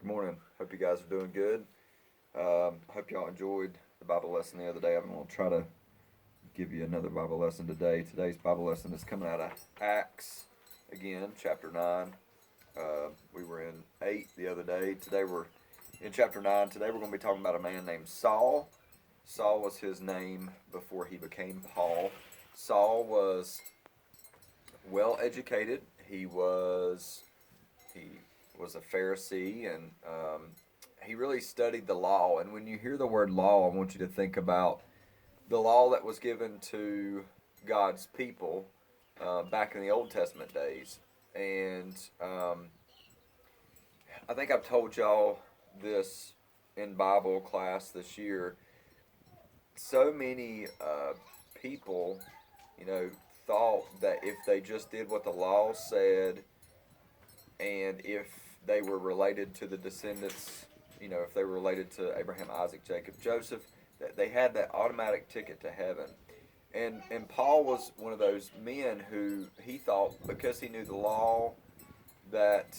Good morning. Hope you guys are doing good. Hope y'all enjoyed the Bible lesson the other day. I'm going to try to give you another Bible lesson today. Today's Bible lesson is coming out of Acts, again, chapter 9. We were in 8 the other day. Today we're in chapter 9. Today we're going to be talking about a man named Saul. Saul was his name before he became Paul. Saul was well educated. He was a Pharisee, and he really studied the law. And when you hear the word law, I want you to think about the law that was given to God's people back in the Old Testament days. And I think I've told y'all this in Bible class this year. So many people, you know, thought that if they just did what the law said, and if they were related to the descendants, if they were related to Abraham, Isaac, Jacob, Joseph, that they had that automatic ticket to heaven. And Paul was one of those men who he thought, because he knew the law, that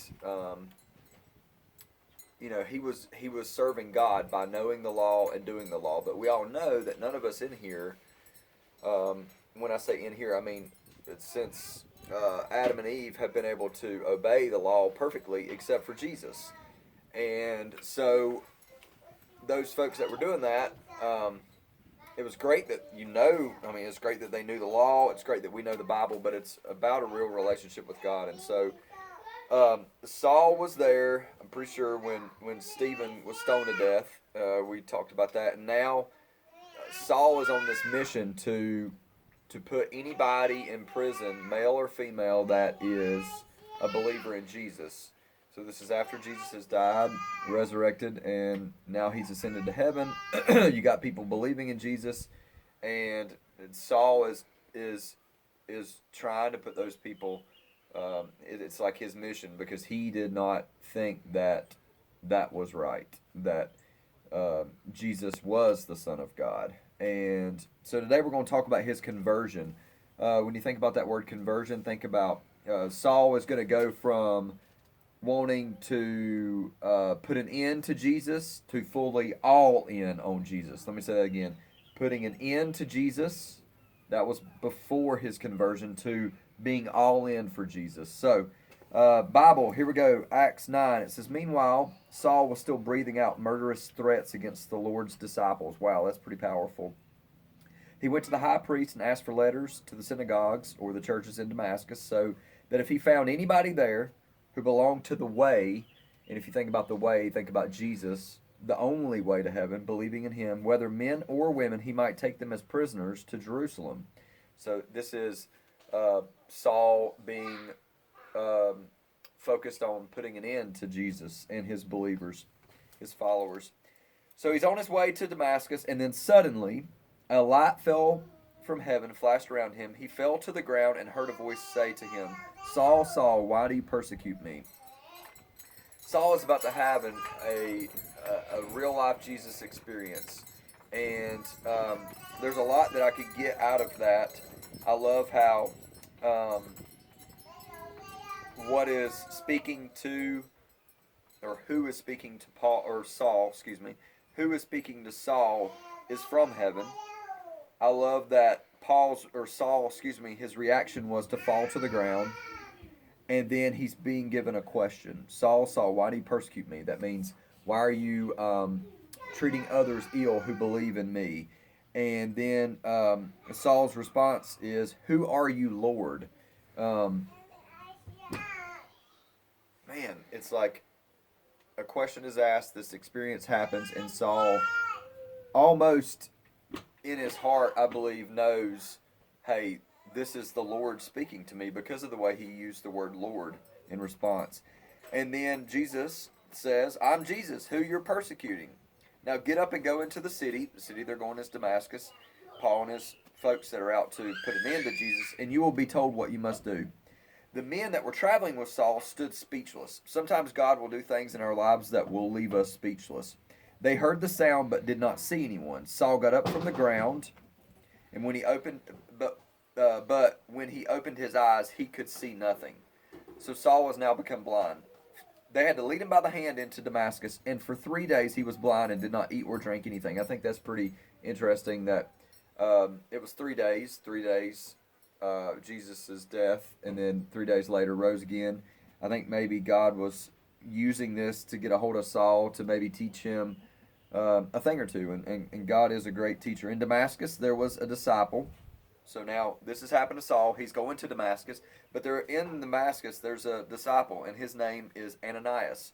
he was serving God by knowing the law and doing the law. But we all know that none of us in here, when I say in here, I mean since Adam and Eve have been able to obey the law perfectly, except for Jesus. And so those folks that were doing that, it was great that it's great that they knew the law. It's great that we know the Bible, but it's about a real relationship with God. And so Saul was there, I'm pretty sure, when Stephen was stoned to death. We talked about that. And now Saul is on this mission to put anybody in prison, male or female, that is a believer in Jesus. So this is after Jesus has died, resurrected, and now he's ascended to heaven. You got people believing in Jesus, and Saul is trying to put those people. It's like his mission, because he did not think that was right, that Jesus was the Son of God. And so today we're going to talk about his conversion. When you think about that word conversion, think about Saul is going to go from wanting to put an end to Jesus to fully all in on Jesus. Let me say that again. Putting an end to Jesus, that was before his conversion, to being all in for Jesus. So, Bible, here we go. Acts 9. It says, "Meanwhile, Saul was still breathing out murderous threats against the Lord's disciples." Wow, that's pretty powerful. "He went to the high priest and asked for letters to the synagogues or the churches in Damascus, so that if he found anybody there who belonged to the way," and if you think about the way, think about Jesus, the only way to heaven, believing in him, "whether men or women, he might take them as prisoners to Jerusalem." So this is Saul being focused on putting an end to Jesus and his believers, his followers. So he's on his way to Damascus, and then suddenly a light fell from heaven, flashed around him. He fell to the ground and heard a voice say to him, "Saul, Saul, why do you persecute me?" Saul is about to have a real life Jesus experience, and there's a lot that I could get out of that. I love how what is speaking to, or who is speaking to Saul, who is speaking to Saul is from heaven. I love that Saul, his reaction was to fall to the ground, and then he's being given a question. "Saul, Saul, why do you persecute me?" That means, why are you treating others ill who believe in me? And then Saul's response is, "Who are you, Lord?" Man, it's like a question is asked, this experience happens, and Saul almost in his heart, I believe, knows, hey, this is the Lord speaking to me, because of the way he used the word Lord in response. And then Jesus says, "I'm Jesus, who you're persecuting. Now get up and go into the city." The city they're going is Damascus. Paul and his folks that are out to put an end to Jesus, "and you will be told what you must do." The men that were traveling with Saul stood speechless. Sometimes God will do things in our lives that will leave us speechless. They heard the sound but did not see anyone. Saul got up from the ground, and when he opened, but when he opened his eyes, he could see nothing. So Saul has now become blind. they had to lead him by the hand into Damascus, and for 3 days he was blind and did not eat or drink anything. I think that's pretty interesting that it was 3 days, Jesus' death, and then 3 days later rose again. I think maybe God was using this to get a hold of Saul to maybe teach him a thing or two, and God is a great teacher. In Damascus, there was a disciple. So now this has happened to Saul. He's going to Damascus, but there in Damascus there's a disciple, and his name is Ananias.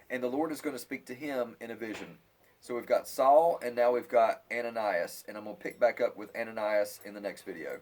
And the Lord is going to speak to him in a vision. So we've got Saul, and now we've got Ananias, and I'm going to pick back up with Ananias in the next video.